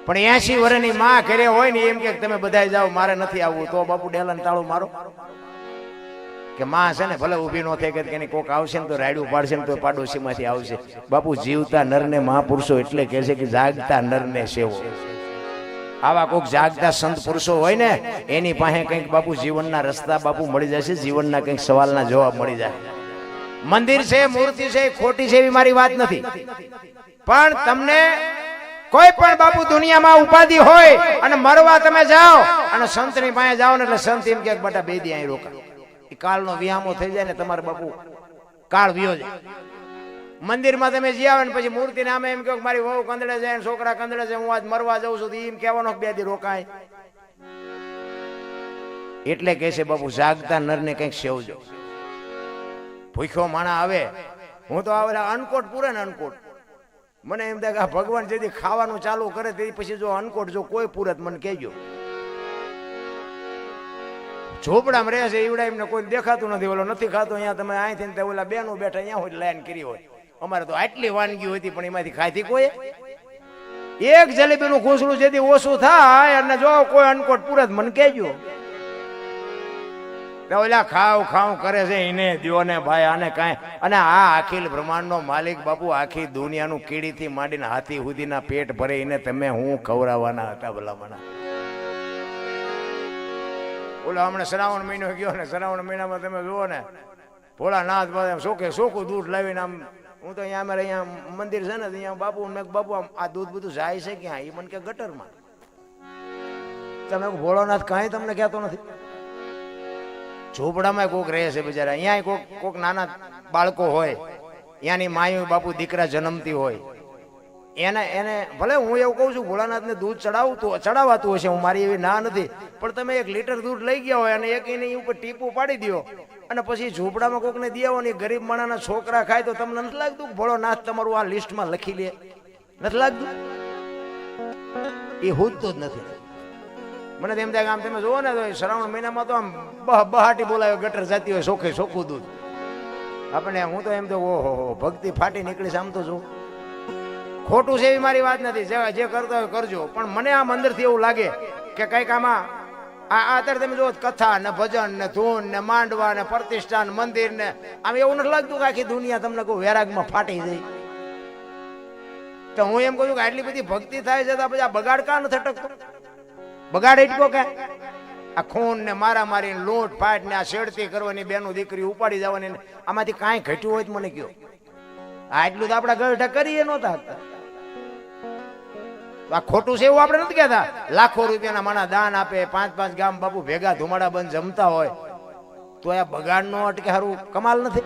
પણ 80 વર્ષની માં ઘરે હોય ને એમ કે તમે બધા જાઓ મારે નથી આવવું, તો બાપુ ડેલાને તાળું મારો કે માં છે ને ભલે ઊભી ન થઈ કે એની કોક આવશે ને તો રાયડું પાડશે ને તો પાડોશીમાંથી આવશે. બાપુ જીવતા નરને મહાપુરુષો એટલે કહે છે કે જાગતા નરને સેવો. આવા કોક જાગતા સંત પુરુષો હોય ને એની પાસે કંઈક બાપુ જીવનના રસ્તા બાપુ મળી જશે, જીવનના કંઈક સવાલના જવાબ મળી જાય. મંદિર છે, મૂર્તિ છે, ખોટી છે એવી મારી વાત નથી, પણ તમને કોઈ પણ બાપુ દુનિયામાં ઉપાધિ હોય અને મરવા તમે જાઓ અને સંતની પાસે જાઓ ને એટલે સંત એમ કે બટા બે દી અહીં રોકા, એ કાળનો વિહામો થઈ જાય ને તમારે બાપુ કાળ વિયો જાય. મંદિરમાં તમે જી આવે ને પછી મૂર્તિને આમે એમ કહો મારી વહુ કંદડે જાય, છોકરા કંદડે છે, હું આજ મરવા જાઉં છું, એમ કહેવાનો બે દી રોકાય. એટલે કહે છે બાપુ જાગતા નરને કંઈક સેવજો. ભૂખ્યો માણા આવે, હું તો આવે અનકોટ પૂરે ને અનકોટ, મને એમ થાય કે ભગવાન જેથી ખાવાનું ચાલુ કરે તે પછી જો અનકોટ જો કોઈ પૂરત મને કહેજો. ઝોપડામાં રહે છે એવડા એમને કોઈ દેખાતું નથી, ઓલો નથી ખાતો અહીંયા તમે અહીંથી ઓલા બેનું બેઠા અહીંયા હોય લાઈન કરી હોય. અમારે તો આટલી વાનગી હતી પણ એમાંથી ખાધી કોઈ એક જલેબીનું ખોસડું જેથી ઓછું થાય અને જો કોઈ અનકોટ પૂરત મને કહેજો. ઓલા ખાવ ખાવ કરે છે એને દ્યો ને ભાઈ આને કાંઈ. અને આ અખિલ બ્રહ્માંડનો માલિક બાપુ આખી દુનિયાનું કીડીથી માંડીને હાથી સુધીના પેટ ભરે એને તમે હું ખવડાવવાના હતા ભલામણા. ઓલા હમણાં શ્રાવણ મહિનો ગયો ને, શ્રાવણ મહિનામાં તમે જુઓ ને ભોળાનાથ શોખે ચોખ્ખું દૂધ લાવીને આમ, હું તો અહીંયા અમારે અહીંયા મંદિર છે ને અહીંયા બાપુ મેં બાપુ આ દૂધ બધું જાય છે ક્યાં, એ મને કે ગટરમાં. તમે ભોળાનાથ કાંઈ તમને કહેતો નથી. ઝોપડામાં કોક રહે છે બિચારા, અહીંયા કોક નાના બાળકો હોય, ત્યાંની માયું બાપુ દીકરા જન્મતી હોય, એને ભલે હું એવું કહું છું ભોળાનાથને દૂધ ચડાવાતું હશે, હું મારી એવી ના નથી, પણ તમે 1 લીટર દૂધ લઈ ગયા હોય અને એક એની ઉપર ટીપું પાડી દો અને પછી ઝૂંપડામાં કોકને દે ને ગરીબ માણસના છોકરા ખાય તો તમને નથી લાગતું ભોળાનાથ તમારું આ લિસ્ટમાં લખી લે? નથી લાગતું? એ હુજતો જ નથી. મને એમ થાય કે આમ તમે જુઓ ને તો શ્રાવણ મહિનામાં તો આમ બહાટી બોલાવે ગટર જતી હોય ચોખ્ખે ચોખ્ખું દૂધ. આપણે હું તો એમ તો ઓહો ભક્તિ ફાટી નીકળીશ આમ તો જો. ખોટું છે એવી મારી વાત નથી, જે કરતો હોય કરજો, પણ મને આમ અંદરથી એવું લાગે કે કંઈક આમાં અત્યારે તમે જો કથા ને ભજન ને ધૂન ને માંડવા ને પ્રતિષ્ઠાન મંદિર ને આમ એવું નથી લાગતું કે આખી દુનિયા તમને કોઈ વેરાગમાં ફાટી જાય? તો હું એમ કહું છું કે આટલી બધી ભક્તિ થાય છે તો પછી આ બગાડ કા નથી અટકતો? બગાડ એટલો કે આ ખૂન ને મારા મારી લૂંટ ફાટ ને આ શેડતી કરવાની બેનું દીકરી ઉપાડી જવાની, આમાંથી કાંઈ ઘટ્યું હોય તો મને કયો. આટલું તો આપડા ગઢ કરીએ નહોતા. આ ખોટું છે એવું આપણે નથી કહેતા. લાખો રૂપિયાના માણા દાન આપે, 5-5 ગામ બાપુ ભેગા ધુમાડા બંધ જમતા હોય તો આ બગાડ નો અટકે સારું કમાલ નથી?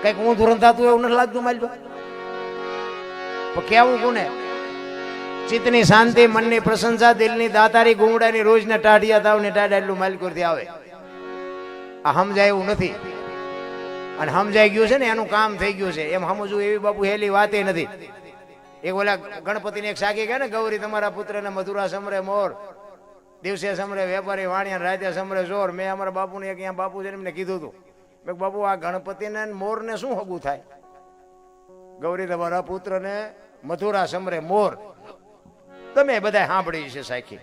કઈક ઊંધું થતું એવું નથી લાગતું મારી તો? કેવું કોને? ચિત્તની શાંતિ, મનની પ્રશંસા, દિલની દાતારી, ગુંગડાની રોજના ટાઢિયા તાવની ટાઢા એટલું માલિકોરથી આવે. આ સમજાય એવું નથી, અને સમજાઈ ગયું છે ને એનું કામ થઈ ગયું છે એમ સમજવું એવી બાપુ હેલી વાતે નથી. એક ઓલા ગણપતિને એક સાકી ગયા ને, ગૌરી તમારા પુત્રને મથુરા સમરે મોર, દિવસે સમરે વેપારી વાણિયા, રાતે સમરે ચોર. મેં અમારા બાપુને એક અહીંયા બાપુ છે એમને કીધું હતું, મેં બાપુ આ ગણપતિને મોરને શું હગું થાય? ગૌરી તમારા પુત્રને મથુરા સમરે મોર, તમે બધા સાંભળી છે સાખી.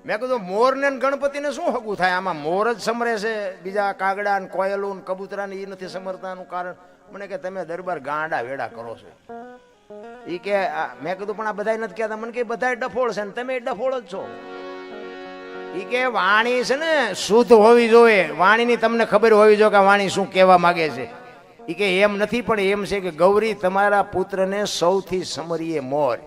મેં કીધું મોર ને ગણપતિને શું હગું થાય? આમાં મોર જ સમરે છે, બીજા કાગડા ને કોયલું ને કબૂતરા ને એ નથી સમરતાનું કારણ? મને કે તમે દરબાર ગાંડા વેડા કરો છો. એ કે મેં કીધું પણ આ બધા નથી કહેતા. મને કે બધા ડફોળ છે ને તમે ડફોળ જ છો. એ કે વાણી છે ને શુદ્ધ હોવી જોઈએ, વાણીની તમને ખબર હોવી જોઈએ કે વાણી શું કહેવા માંગે છે. એ કે એમ નથી, પણ એમ છે કે ગૌરી તમારા પુત્રને સૌથી સમરીએ મોર.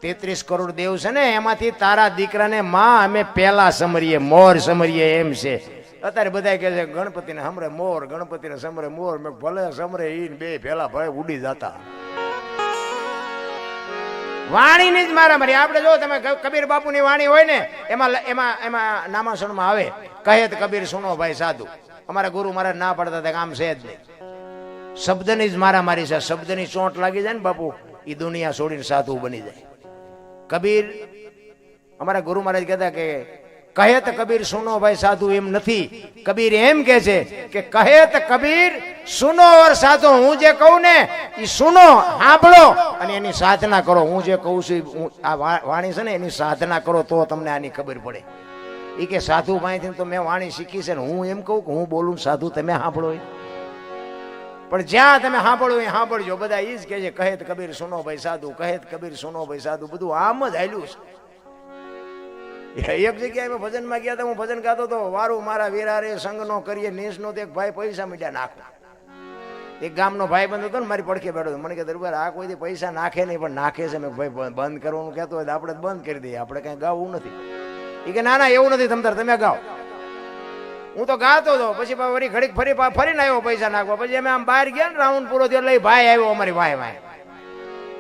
33 કરોડ દેવ છે ને એમાંથી તારા દીકરાને માં અમે પેલા સમરીએ મોર સમરીએ એમ છે. અત્યારે બધા કહે છે ગણપતિને સમરે મોર, ગણપતિને સમરે મોર. મેં ભલે સમરે ઈ બે પેલા ભાઈ ઉડી જતા. વાણીની જ મારા મારી. આપણે જો તમે કબીર બાપુની વાણી હોય ને એમાં નામાસણમાં આવે કહે કબીર સુનો ભાઈ સાધુ. અમારા ગુરુ મહારાજ ના પડતા હતા આમ છે જ નહીં. શબ્દની જ મારા મારી છે. શબ્દની ચોંટ લાગી જાય ને બાપુ એ દુનિયા છોડીને સાધુ બની જાય. કબીર અમારા ગુરુ મહારાજ કહેતા કે કહેત કબીર સુનો ભાઈ સાધુ એમ નથી. કબીર એમ કે છે કે કહેત કબીર સુનો ઓર સાધુ, હું જે કહું ને એ સુનો, સાંભળો અને એની સાધના કરો. હું જે કહું છું આ વાણી છે ને એની સાધના કરો તો તમને આની ખબર પડે. એ કે સાધુ પાસેથી તો મેં વાણી શીખી છે ને હું એમ કહું કે હું બોલું સાધુ તમે સાંભળો. પણ જ્યાં તમે સાંભળો એ સાંભળજો. બધા એ જ કે છે કહેત કબીર સુનો ભાઈ સાધુ, કહેત કબીર સુનો ભાઈ સાધુ, બધું આમ જ હાલ્યું છે. એક જગ્યાએ મેં ભજનમાં ગયા હતા, હું ભજન ગાતો હતો, વારું મારા વીરારે સંગ નો કરીએ નેસ નો, એક ભાઈ પૈસા મીડ્યા નાખો. એક ગામનો ભાઈ બંધ હતો ને મારી પડખે બેઠો હતો. મને કે દરબાર આ કોઈ પૈસા નાખે નહીં પણ નાખે છે. મેં ભાઈ બંધ કરવાનું કહેતો હોય તો આપણે બંધ કરી દઈએ, આપણે કઈ ગાવું નથી. એ કે ના ના એવું નથી, તમે ગાઓ. હું તો ગાતો હતો. પછી વળી ઘડીક ફરીને આવ્યો પૈસા નાખવા. પછી અમે આમ બહાર ગયા ને રાઉન્ડ પૂરો થયો એટલે ભાઈ આવ્યો અમારી ભાઈ.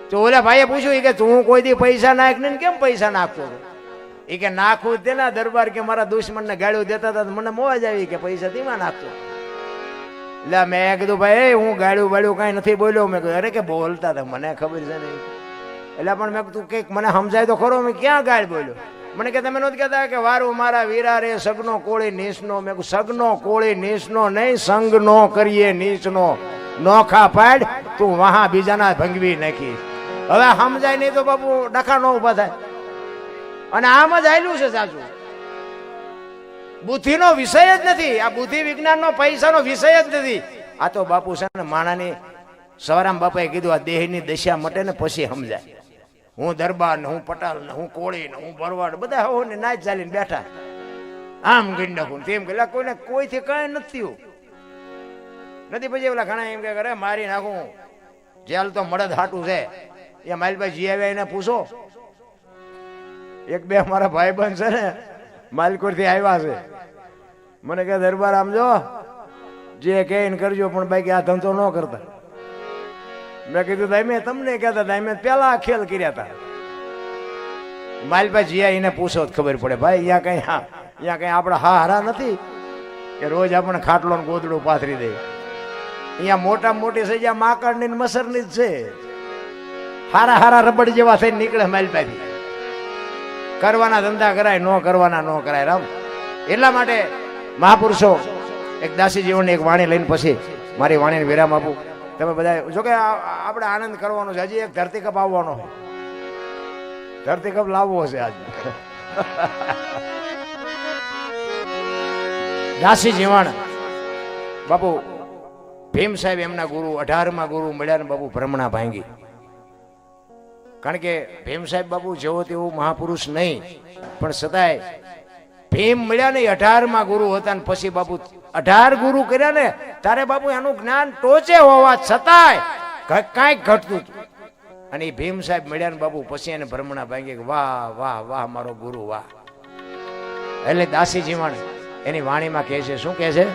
તો ઓલા ભાઈએ પૂછ્યું કે તું કોઈ દી પૈસા નાખ ને કેમ પૈસા નાખતો હતો? એ કે નાખવું જ તેના દરબાર કે મારા દુશ્મનને ગાળ્યું દેતા હતા મને મોજ આવી કે પૈસા ધીમા નાખતો. એટલે મેં કીધું ભાઈ હું ગાળ્યું બાળ્યું કઈ નથી બોલ્યો. મેં કીધું અરે કે બોલતા હતા મને ખબર છે ને. એટલે પણ મેં કીધું કંઈક મને સમજાય તો ખરો, મેં ક્યાં ગાળ બોલ્યો? મને કે તમે નહોતું કહેતા કે વારું મારા વીરા રે સગનો કોળી નીચનો? મેં સગનો કોળી નીચનો નહીં, સંગનો કરીએ નીચનો. નોખા પાડ તું વહા બીજાના ભંગવી નાખી. હવે સમજાય નહીં તો બાપુ ડખા નો ઉભા થાય. અને આમ જ આવેલું છે સાચું. બુદ્ધિનો વિષય જ નથી આ. બુદ્ધિ વિજ્ઞાનનો પૈસાનો વિષય જ નથી આ. તો બાપુ છે ને માણાની સવારામ બાપાએ કીધું આ દેહની દશા મટે ને પછી સમજાય. હું દરબાર ને હું પટાલ ને હું કોળી ને હું ભરવાડ બધા હો ને નાચ ચાલીને બેઠા આમ ગઈ નાખું તેમ કે કોઈને કોઈથી કઈ નથી નથી. પછી ઓલા ઘણા એમ કે કરે મારી નાખું જેલ તો મળદ હાટું છે. એ માલભાઈ જી આવ્યા એને પૂછો. એક બે મારા ભાઈ બંધ છે ને માલકોર થી આવ્યા છે. મને કે દરબાર આમ જો જે કે કરજો પણ બાકી આ ધંધો ન કરતા. મેં કીધું દાઈ તમને કહેતા દાઈ મેં પેલા ખેલ કર્યા હતા. માલભાઈ જીયા એને પૂછો ખબર પડે. ભાઈ અહીંયા કઈ આપડા હારા નથી કે રોજ આપણે ખાટલો ને ગોદડું પાથરી દે. અહીંયા મોટા મોટી સજા માકડ ની મસર ની જ છે. હારા હારા રબડ જેવા થઈને નીકળે માલભાઈ. કરવાના ધંધા કરાય, નો કરવાના નો કરાય. રામ એટલા માટે મહાપુરુષો એક દાસી જીવનની એક વાણી લઈને પછી મારી વાણીને વિરામ આપું. તમે બધા જો કે આપણે આનંદ કરવાનો છે. હજી એક ધરતી કપ આવવાનો છે. ધરતી કપ લાવવો છે આજ. દાસી જીવણ બાપુ ભીમ સાહેબ એમના ગુરુ 18મા ગુરુ મળ્યા ને બાપુ ભ્રમણા ભાંગી. કારણ કે ભીમ સાહેબ બાપુ જેવો તેવો મહાપુરુષ નહીં પણ છતાંય ભીમ મળ્યા ને 18મા ગુરુ હતા ને પછી બાપુ 18 ગુરુ કર્યા ને તારે બાપુ એનું જ્ઞાન ટોચે હોવા છતાંય કાંઈક ઘટતું હતું. અને એ ભીમ સાહેબ મળ્યા ને બાપુ પછી એને ભ્રમણા ભાંગી કે વાહ વાહ વાહ મારો ગુરુ વાહ. એટલે દાસી જીવણ એની વાણીમાં કહે છે, શું કહે છે?